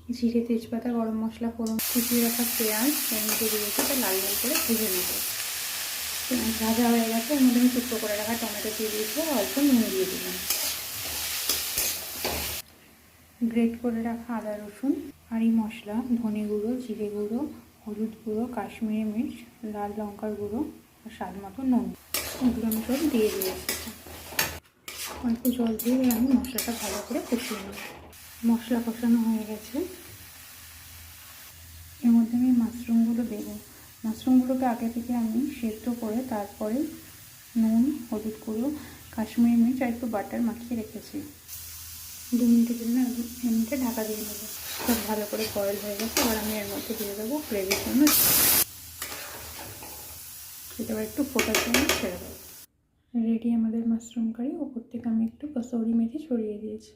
জিরে, তেজপাতা, গরম মশলা, ফোড়ন, কুচিয়ে রাখা পেঁয়াজ এর মধ্যে দিয়েছি, তা লাল লাল করে ভেজে নেব। পেঁয়াজ ভাজা হয়ে গেছে, এর মধ্যে আমি টুকরো করে রাখা টমেটো দিয়ে দিয়েছি, অল্প নুন দিয়ে দিলাম। গ্রেট করে রাখা আদা রসুন আর এই মশলা, ধনে গুঁড়ো, জিরে গুঁড়ো, হলুদ গুঁড়ো, কাশ্মীরি মির্চ, লাল লঙ্কার গুঁড়ো আর স্বাদ মতো নুন, এগুলো আমি সব দিয়ে দিয়েছি। অল্প জল দিয়ে আমি মশলাটা ভালো করে কষিয়ে নেব। মশলা কষানো হয়ে গেছে, এর মধ্যে আমি মাশরুমগুলো দেবো। মাশরুমগুলোকে আগে থেকে আমি সেদ্ধ করে তারপরে নুন, হলুদ গুঁড়ো, কাশ্মীরি মির্চ আর একটু বাটার মাখিয়ে রেখেছি। 2 মিনিটের জন্য এমনিতে ঢাকা দিয়ে নেবো। সব ভালো করে বয়েল হয়ে গেছে, এবার আমি এর মধ্যে দিয়ে দেবো গ্রেভির জন্য। এবার একটু ফোটার জন্য ছেড়ে দেবো। রেডি আমাদের মাশরুম কারি। ওপর থেকে আমি একটু কসুরি মেথি ছড়িয়ে দিয়েছি।